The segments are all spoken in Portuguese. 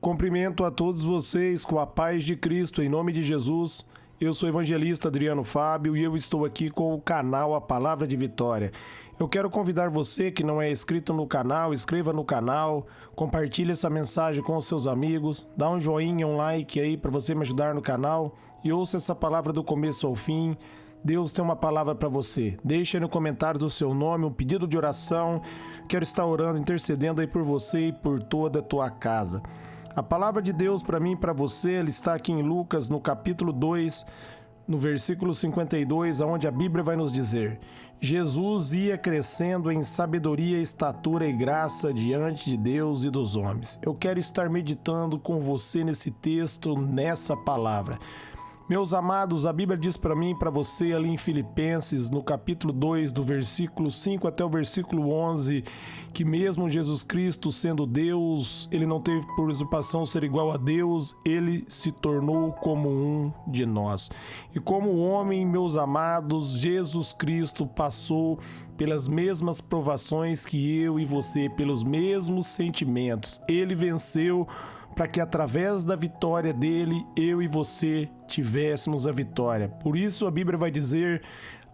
Cumprimento a todos vocês com a paz de Cristo, em nome de Jesus. Eu sou o evangelista Adriano Fábio e eu estou aqui com o canal A Palavra de Vitória. Eu quero convidar você que não é inscrito no canal, inscreva no canal, compartilhe essa mensagem com os seus amigos, dá um joinha, um like aí para você me ajudar no canal e ouça essa palavra do começo ao fim. Deus tem uma palavra para você. Deixa aí no comentário o seu nome, um pedido de oração. Quero estar orando, intercedendo aí por você e por toda a tua casa. A palavra de Deus para mim e para você, ela está aqui em Lucas, no capítulo 2, no versículo 52, onde a Bíblia vai nos dizer: Jesus ia crescendo em sabedoria, estatura e graça diante de Deus e dos homens. Eu quero estar meditando com você nesse texto, nessa palavra. Meus amados, a Bíblia diz para mim e para você ali em Filipenses, no capítulo 2, do versículo 5 até o versículo 11, que mesmo Jesus Cristo sendo Deus, ele não teve por usurpação ser igual a Deus, ele se tornou como um de nós. E como homem, meus amados, Jesus Cristo passou pelas mesmas provações que eu e você, pelos mesmos sentimentos. Ele venceu para que através da vitória dele, eu e você tivéssemos a vitória. Por isso a Bíblia vai dizer,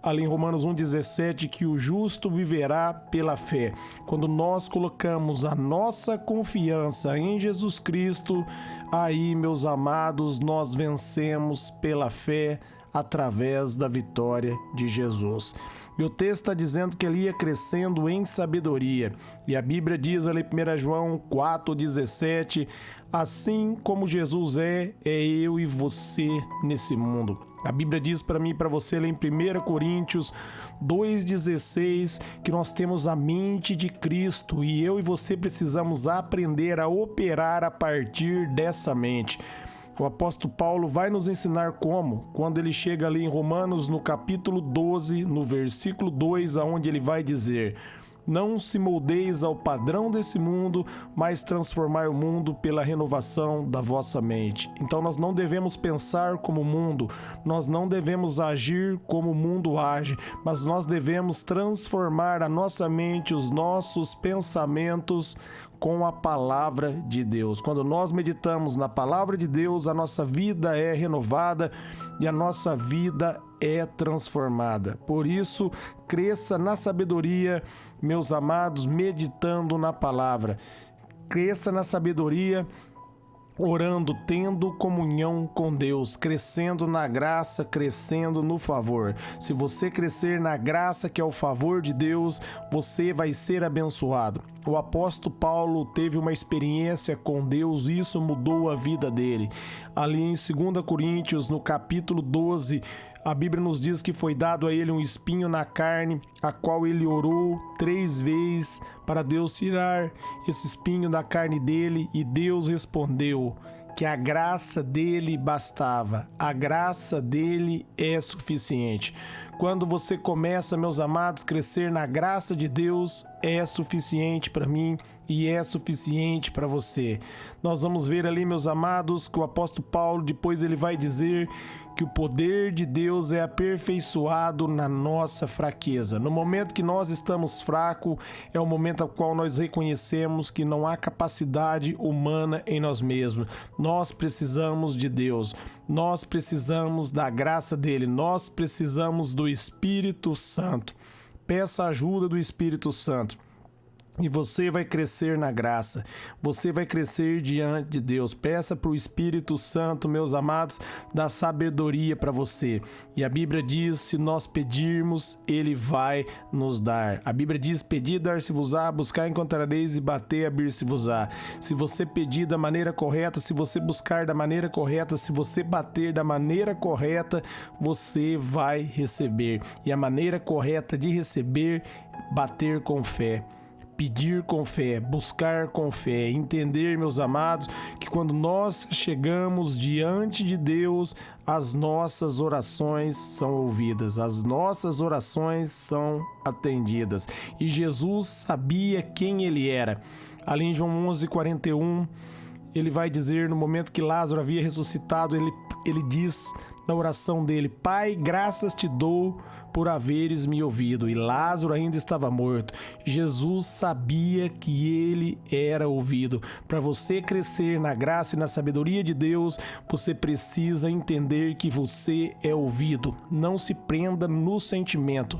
ali em Romanos 1,17, que o justo viverá pela fé. Quando nós colocamos a nossa confiança em Jesus Cristo, aí, meus amados, nós vencemos pela fé através da vitória de Jesus. E o texto está dizendo que ele ia crescendo em sabedoria. E a Bíblia diz ali em 1 João 4,17, assim como Jesus é eu e você nesse mundo. A Bíblia diz para mim e para você lá em 1 Coríntios 2,16 que nós temos a mente de Cristo e eu e você precisamos aprender a operar a partir dessa mente. O apóstolo Paulo vai nos ensinar como, quando ele chega ali em Romanos, no capítulo 12, no versículo 2, aonde ele vai dizer: não se moldeis ao padrão desse mundo, mas transformai o mundo pela renovação da vossa mente. Então nós não devemos pensar como o mundo, nós não devemos agir como o mundo age, mas nós devemos transformar a nossa mente, os nossos pensamentos com a palavra de Deus. Quando nós meditamos na palavra de Deus, a nossa vida é renovada e a nossa vida é transformada. Por isso, cresça na sabedoria, meus amados, meditando na palavra. Cresça na sabedoria, orando, tendo comunhão com Deus, crescendo na graça, crescendo no favor. Se você crescer na graça, que é o favor de Deus, você vai ser abençoado. O apóstolo Paulo teve uma experiência com Deus e isso mudou a vida dele. Ali em 2 Coríntios, no capítulo 12, a Bíblia nos diz que foi dado a ele um espinho na carne, a qual ele orou 3 vezes para Deus tirar esse espinho da carne dele, e Deus respondeu que a graça dele bastava, a graça dele é suficiente. Quando você começa, meus amados, crescer na graça de Deus, é suficiente para mim e é suficiente para você. Nós vamos ver ali, meus amados, que o apóstolo Paulo, depois ele vai dizer que o poder de Deus é aperfeiçoado na nossa fraqueza. No momento que nós estamos fracos, é o momento ao qual nós reconhecemos que não há capacidade humana em nós mesmos. Nós precisamos de Deus, nós precisamos da graça dele, nós precisamos do Espírito Santo. Peça a ajuda do Espírito Santo. E você vai crescer na graça, você vai crescer diante de Deus. Peça para o Espírito Santo, meus amados, dar sabedoria para você. E a Bíblia diz, se nós pedirmos, Ele vai nos dar. A Bíblia diz, pedi, dar-se-vos-á, buscar, encontrareis, e bater, abrir-se-vos-á. Se você pedir da maneira correta, se você buscar da maneira correta, se você bater da maneira correta, você vai receber. E a maneira correta de receber, bater com fé. Pedir com fé, buscar com fé, entender, meus amados, que quando nós chegamos diante de Deus, as nossas orações são ouvidas, as nossas orações são atendidas. E Jesus sabia quem ele era. Ali em João 11:41, ele vai dizer, no momento que Lázaro havia ressuscitado, ele diz na oração dele: Pai, graças te dou por haveres me ouvido. E Lázaro ainda estava morto. Jesus sabia que ele era ouvido. Para você crescer na graça e na sabedoria de Deus, você precisa entender que você é ouvido. Não se prenda no sentimento.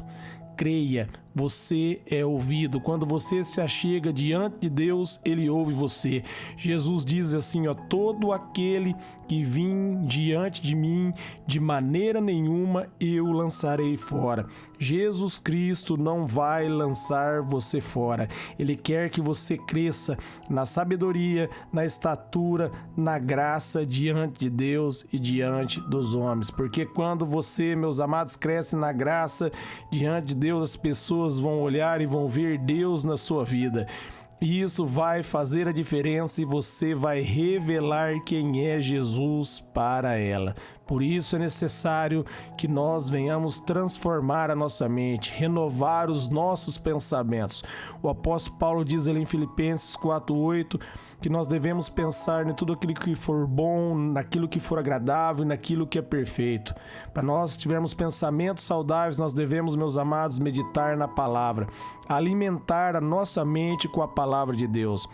Creia, você é ouvido. Quando você se achega diante de Deus, Ele ouve você. Jesus diz assim, todo aquele que vim diante de mim, de maneira nenhuma eu lançarei fora. Jesus Cristo não vai lançar você fora. Ele quer que você cresça na sabedoria, na estatura, na graça diante de Deus e diante dos homens. Porque quando você, meus amados, cresce na graça diante de Deus, as pessoas vão olhar e vão ver Deus na sua vida. E isso vai fazer a diferença e você vai revelar quem é Jesus para ela. Por isso é necessário que nós venhamos transformar a nossa mente, renovar os nossos pensamentos. O apóstolo Paulo diz ali em Filipenses 4:8 que nós devemos pensar em tudo aquilo que for bom, naquilo que for agradável e naquilo que é perfeito. Para nós tivermos pensamentos saudáveis, nós devemos, meus amados, meditar na palavra, alimentar a nossa mente com a palavra de Deus.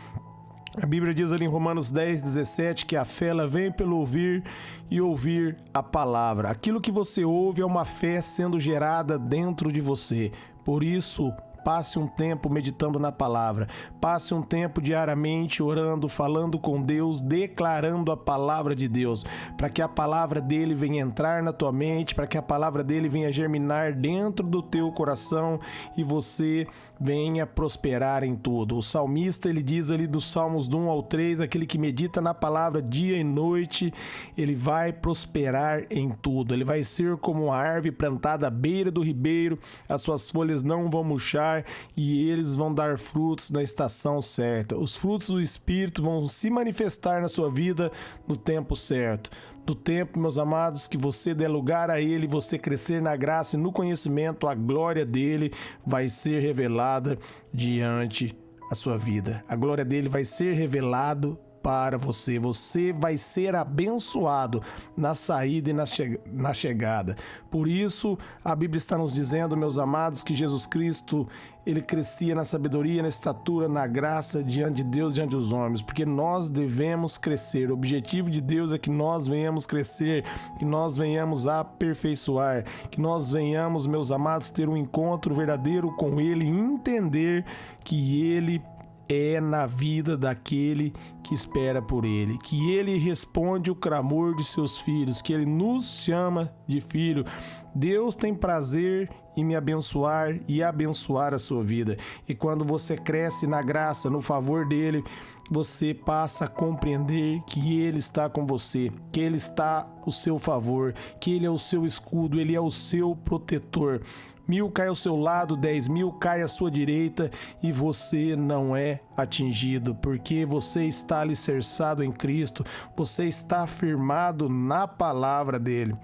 A Bíblia diz ali em Romanos 10:17 que a fé ela vem pelo ouvir e ouvir a palavra. Aquilo que você ouve é uma fé sendo gerada dentro de você. Por isso, passe um tempo meditando na palavra. Passe um tempo diariamente orando, falando com Deus, declarando a palavra de Deus, para que a palavra dele venha entrar na tua mente, para que a palavra dele venha germinar dentro do teu coração e você venha prosperar em tudo. O salmista, ele diz ali dos Salmos do 1 ao 3, aquele que medita na palavra dia e noite, ele vai prosperar em tudo. Ele vai ser como uma árvore plantada à beira do ribeiro, as suas folhas não vão murchar e eles vão dar frutos na estação certa. Os frutos do Espírito vão se manifestar na sua vida no tempo certo. No tempo, meus amados, que você der lugar a Ele, você crescer na graça e no conhecimento, a glória dele vai ser revelada diante da sua vida. A glória dele vai ser revelado para você. Você vai ser abençoado na saída e na chegada. Por isso, a Bíblia está nos dizendo, meus amados, que Jesus Cristo, ele crescia na sabedoria, na estatura, na graça diante de Deus, diante dos homens, porque nós devemos crescer. O objetivo de Deus é que nós venhamos crescer, que nós venhamos aperfeiçoar, que nós venhamos, meus amados, ter um encontro verdadeiro com Ele e entender que Ele é na vida daquele que espera por Ele, que Ele responde o clamor de seus filhos, que Ele nos chama de filho. Deus tem prazer em me abençoar e abençoar a sua vida. E quando você cresce na graça, no favor dEle, você passa a compreender que Ele está com você, que Ele está ao seu favor, que Ele é o seu escudo, Ele é o seu protetor. 1000 cai ao seu lado, 10.000 cai à sua direita e você não é atingido, porque você está alicerçado em Cristo, você está firmado na palavra dEle.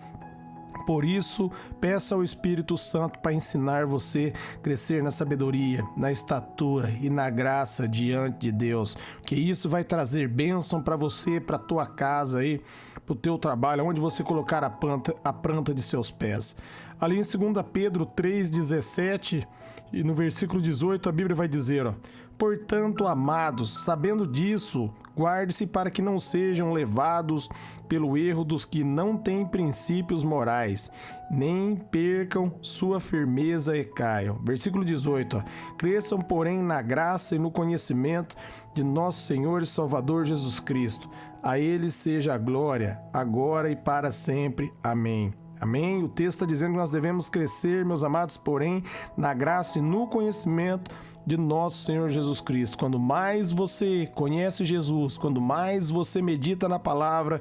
Por isso, peça ao Espírito Santo para ensinar você a crescer na sabedoria, na estatura e na graça diante de Deus. Que isso vai trazer bênção para você, para a tua casa, para o teu trabalho, onde você colocar a planta de seus pés. Ali em 2 Pedro 3,17 e no versículo 18 a Bíblia vai dizer, portanto, amados, sabendo disso, guarde-se para que não sejam levados pelo erro dos que não têm princípios morais, nem percam sua firmeza e caiam. Versículo 18, cresçam, porém, na graça e no conhecimento de nosso Senhor e Salvador Jesus Cristo. A Ele seja a glória, agora e para sempre. Amém. Amém? O texto está dizendo que nós devemos crescer, meus amados, porém, na graça e no conhecimento de nosso Senhor Jesus Cristo. Quando mais você conhece Jesus, quando mais você medita na palavra,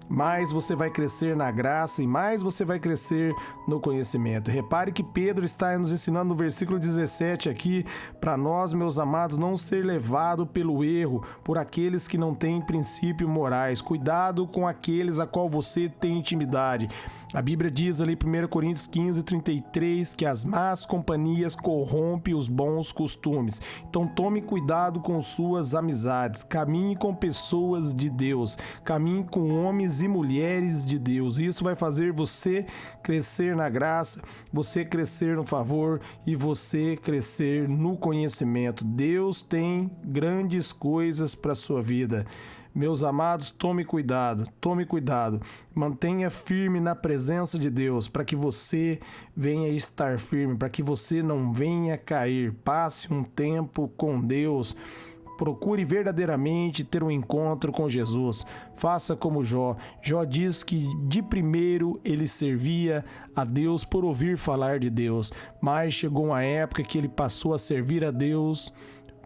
mais você vai crescer na graça e mais você vai crescer no conhecimento. Repare que Pedro está nos ensinando no versículo 17 aqui, para nós, meus amados, não ser levado pelo erro por aqueles que não têm princípios morais. Cuidado com aqueles a qual você tem intimidade. A Bíblia diz ali em 1 Coríntios 15:33 que as más companhias corrompem os bons costumes. Então tome cuidado com suas amizades, caminhe com pessoas de Deus, caminhe com homens homens e mulheres de Deus. Isso vai fazer você crescer na graça, você crescer no favor e você crescer no conhecimento. Deus tem grandes coisas para a sua vida. Meus amados, tome cuidado, mantenha firme na presença de Deus, para que você venha estar firme, para que você não venha cair. Passe um tempo com Deus. Procure verdadeiramente ter um encontro com Jesus. Faça como Jó. Jó diz que de primeiro ele servia a Deus por ouvir falar de Deus, mas chegou uma época que ele passou a servir a Deus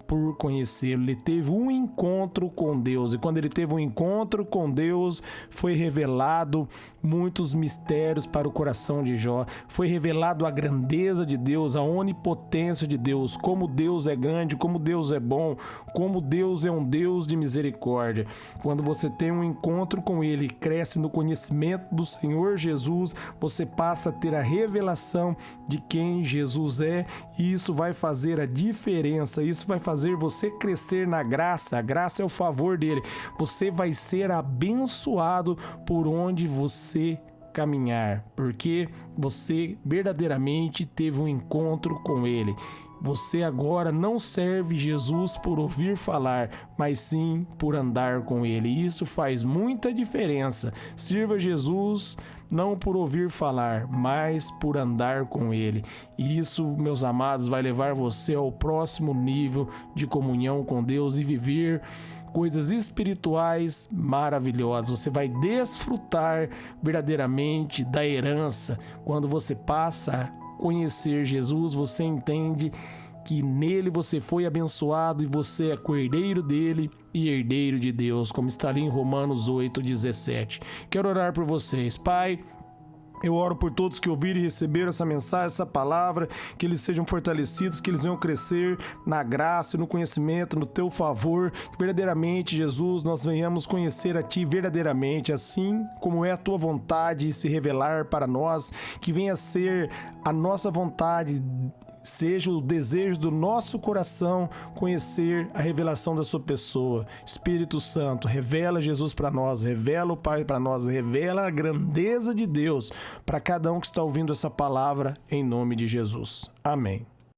por conhecê-lo. Ele teve um encontro com Deus, e quando ele teve um encontro com Deus, foi revelado muitos mistérios para o coração de Jó. Foi revelado a grandeza de Deus, a onipotência de Deus, como Deus é grande, como Deus é bom, como Deus é um Deus de misericórdia. Quando você tem um encontro com Ele e cresce no conhecimento do Senhor Jesus, você passa a ter a revelação de quem Jesus é, e isso vai fazer a diferença, isso vai fazer você crescer na graça. A graça é o favor dele. Você vai ser abençoado por onde você caminhar, porque você verdadeiramente teve um encontro com ele. Você agora não serve Jesus por ouvir falar, mas sim por andar com ele. Isso faz muita diferença. Sirva Jesus não por ouvir falar, mas por andar com ele. E isso, meus amados, vai levar você ao próximo nível de comunhão com Deus e viver coisas espirituais maravilhosas. Você vai desfrutar verdadeiramente da herança. Quando você passa a conhecer Jesus, você entende que nele você foi abençoado e você é cordeiro dele e herdeiro de Deus, como está ali em Romanos 8:17. Quero orar por vocês. Pai, eu oro por todos que ouviram e receberam essa mensagem, essa palavra, que eles sejam fortalecidos, que eles venham crescer na graça e no conhecimento, no teu favor, que verdadeiramente, Jesus, nós venhamos conhecer a ti verdadeiramente, assim como é a tua vontade, e se revelar para nós, que venha ser a nossa vontade, seja o desejo do nosso coração conhecer a revelação da sua pessoa. Espírito Santo, revela Jesus para nós, revela o Pai para nós, revela a grandeza de Deus para cada um que está ouvindo essa palavra, em nome de Jesus. Amém.